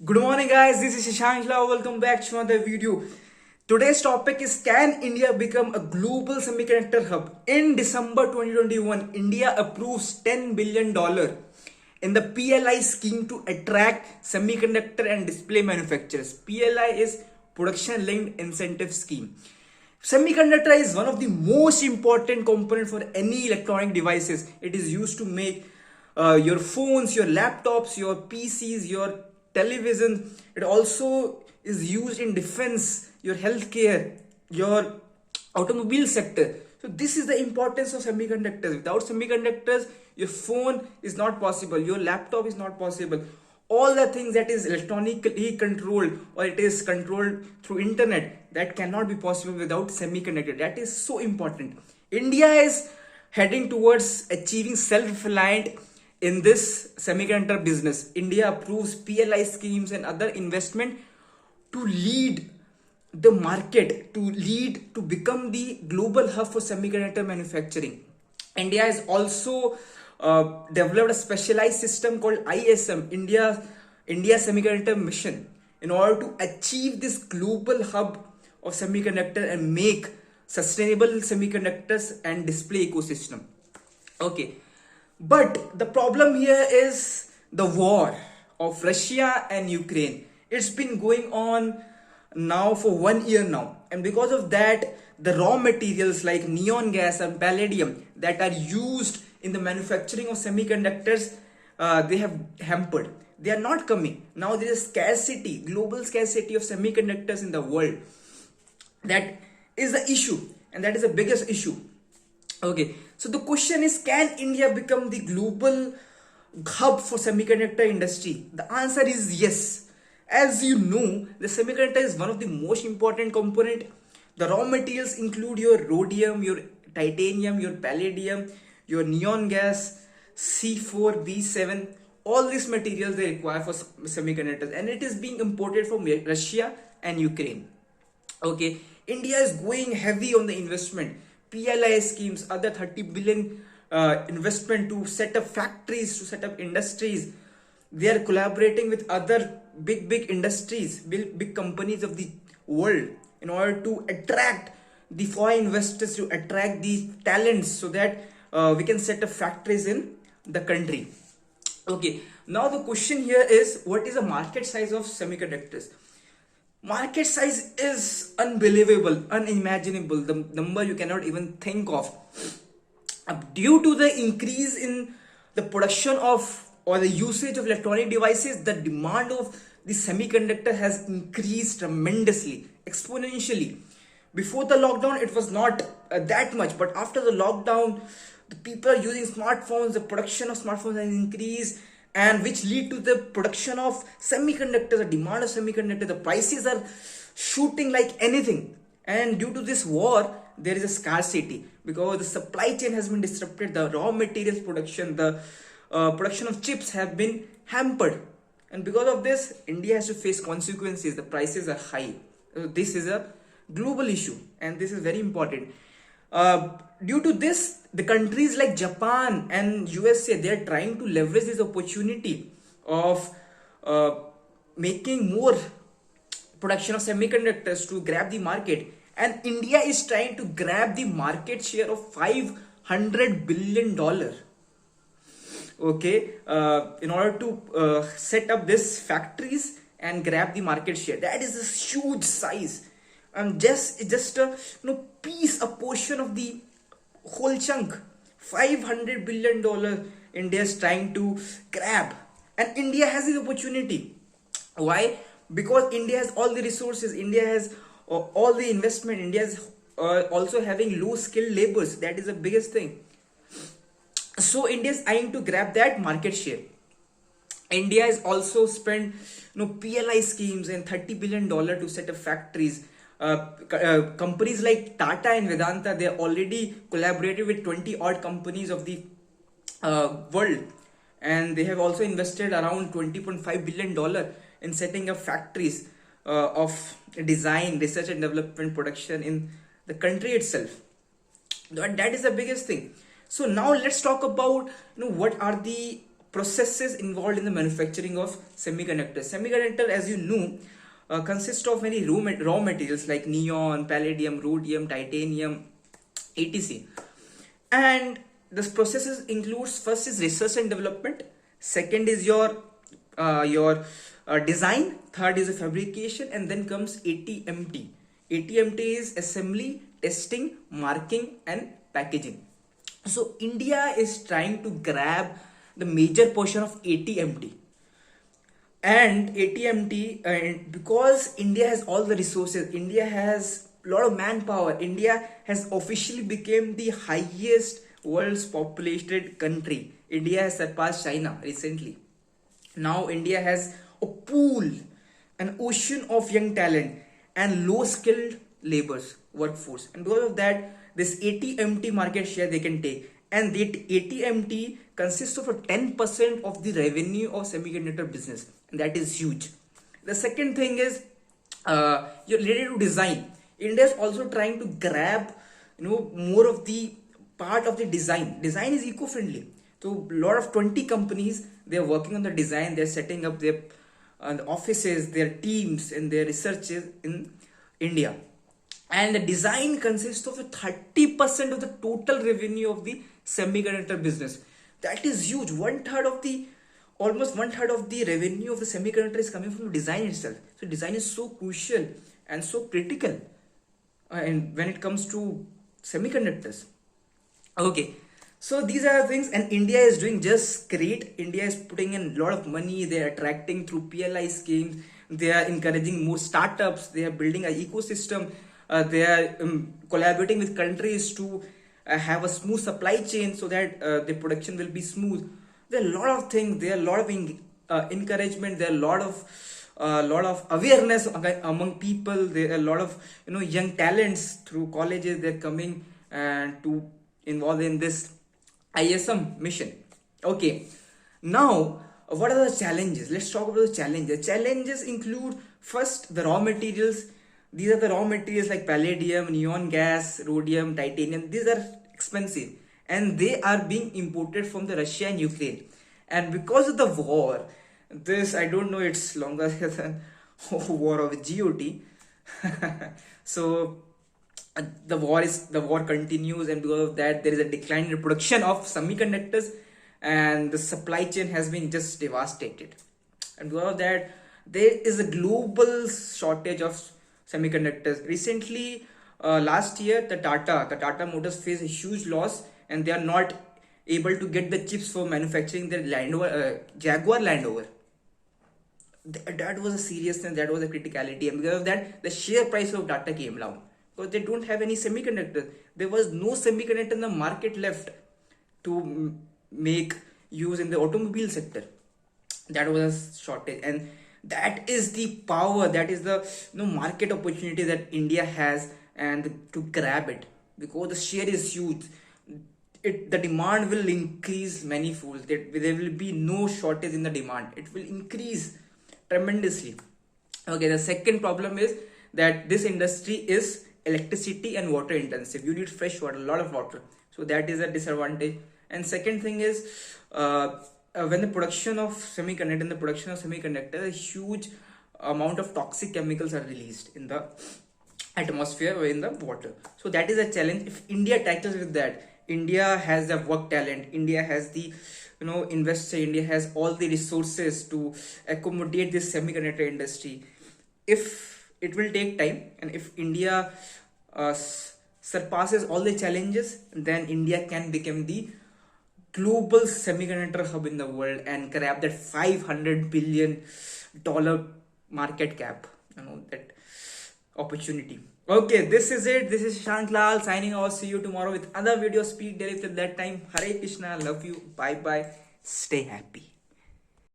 Good morning guys, this is Shashank Lal. Welcome back to another video. Today's topic is, can India become a global semiconductor hub? In December 2021, India approves $10 billion in the PLI scheme to attract semiconductor and display manufacturers. PLI is Production Linked Incentive Scheme. Semiconductor is one of the most important component for any electronic devices. It is used to make your phones, your laptops, your PCs, your television. It also is used in defense, your healthcare, your automobile sector. So this is the importance of semiconductors. Without semiconductors, your phone is not possible, your laptop is not possible. All the things that is electronically controlled or it is controlled through internet, that cannot be possible without semiconductor. That is so important. India is heading towards achieving self-reliant in this semiconductor business. India approves PLI schemes and other investment to lead the market, to become the global hub for semiconductor manufacturing. India has also developed a specialized system called ISM, India Semiconductor Mission, in order to achieve this global hub of semiconductor and make sustainable semiconductors and display ecosystem. Okay, but the problem here is the war of Russia and Ukraine. It's been going on now for 1 year now, and because of that, the raw materials like neon gas and palladium that are used in the manufacturing of semiconductors, they have hampered. They are not coming. Now there is scarcity, global scarcity of semiconductors in the world. That is the issue, and that is the biggest issue. Okay, so the question is, can India become the global hub for semiconductor industry? The answer is yes. As you know, the semiconductor is one of the most important component. The raw materials include your rhodium, your titanium, your palladium, your neon gas, C4, B7. All these materials they require for semiconductors, and it is being imported from Russia and Ukraine. Okay, India is going heavy on the investment. PLI schemes, other 30 billion investment to set up factories, to set up industries. They are collaborating with other big industries, big companies of the world, in order to attract the foreign investors, to attract these talents, so that we can set up factories in the country. Okay, now the question here is, what is the market size of semiconductors? Market size is unbelievable, unimaginable, the number you cannot even think of. Due to the increase in the production of or the usage of electronic devices, the demand of the semiconductor has increased tremendously, exponentially. Before the lockdown, it was not that much, but after the lockdown, the people are using smartphones, the production of smartphones has increased, and which lead to the production of semiconductors, the demand of semiconductors. The prices are shooting like anything, and due to this war, there is a scarcity because the supply chain has been disrupted. The raw materials production, the production of chips have been hampered, and because of this, India has to face consequences. The prices are high. This is a global issue, and this is very important. Due to this, the countries like Japan and USA, they are trying to leverage this opportunity of making more production of semiconductors to grab the market, and India is trying to grab the market share of $500 billion. Okay, in order to set up these factories and grab the market share. That is a huge size, and just a piece, a portion of the whole chunk. $500 billion India is trying to grab, and India has the opportunity. Why? Because India has all the resources, India has all the investment, India is also having low skilled labors. That is the biggest thing. So India is eyeing to grab that market share. India has also spent PLI schemes and $30 billion to set up factories. Companies like Tata and Vedanta, they already collaborated with 20 odd companies of the world, and they have also invested around $20.5 billion in setting up factories of design, research and development, production in the country itself. That is the biggest thing. So now let's talk about what are the processes involved in the manufacturing of semiconductors. Semiconductor, as you know, consists of many raw materials like neon, palladium, rhodium, titanium, etc. And this processes includes, first is research and development, second is your design, third is a fabrication, and then comes ATMT. ATMT is assembly, testing, marking, and packaging. So India is trying to grab the major portion of ATMT. And ATMT, and because India has all the resources, India has a lot of manpower, India has officially become the highest world's populated country. India has surpassed China recently. Now India has a pool, an ocean of young talent and low skilled laborers workforce, and because of that this ATMT market share they can take, and the ATMT consists of a 10% of the revenue of semiconductor business, and that is huge. The second thing is you're related to design. India is also trying to grab more of the part of the design. Design is eco-friendly, so a lot of 20 companies, they are working on the design, they're setting up their offices, their teams, and their researches in India. And the design consists of 30% of the total revenue of the semiconductor business. That is huge. Almost one third of the revenue of the semiconductor is coming from design itself. So design is so crucial and so critical, and when it comes to semiconductors. Okay, so these are the things, and India is doing just great. India is putting in a lot of money. They are attracting through PLI schemes. They are encouraging more startups. They are building an ecosystem. They are collaborating with countries to have a smooth supply chain so that the production will be smooth. There are a lot of things. There are a lot of encouragement. There are a lot of awareness among people. There are a lot of young talents through colleges. They're coming to involve in this ISM mission. Okay, now what are the challenges? Let's talk about the challenges. Challenges include, first, the raw materials. These are the raw materials like palladium, neon gas, rhodium, titanium. These are expensive, and they are being imported from the Russia and Ukraine. And because of the war, this, I don't know, it's longer than war of GOT. So the war continues, and because of that there is a decline in production of semiconductors, and the supply chain has been just devastated. And because of that there is a global shortage of semiconductors. Recently, last year, the Tata Motors faced a huge loss, and they are not able to get the chips for manufacturing their Jaguar Land Rover. That was a seriousness, that was a criticality, and because of that the share price of Tata came down, because they don't have any semiconductors. There was no semiconductor in the market left to make use in the automobile sector. That was a shortage, and that is the power, that is the market opportunity that India has, and to grab it, because the share is huge. The demand will increase manifold. There will be no shortage in the demand. It will increase tremendously. Okay, the second problem is that this industry is electricity and water intensive. You need fresh water, a lot of water, so that is a disadvantage. And second thing is when the production of semiconductor, a huge amount of toxic chemicals are released in the atmosphere or in the water. So that is a challenge. If India tackles with that, India has the work talent, India has the investor, India has all the resources to accommodate this semiconductor industry. If it will take time, and if India surpasses all the challenges, then India can become the global semiconductor hub in the world and grab that $500 billion market cap, that opportunity. Okay, this is it. This is Shant Lal signing off. See you tomorrow with other video. Speak daily. Till that time, Hare Krishna. Love you. Bye bye. Stay happy.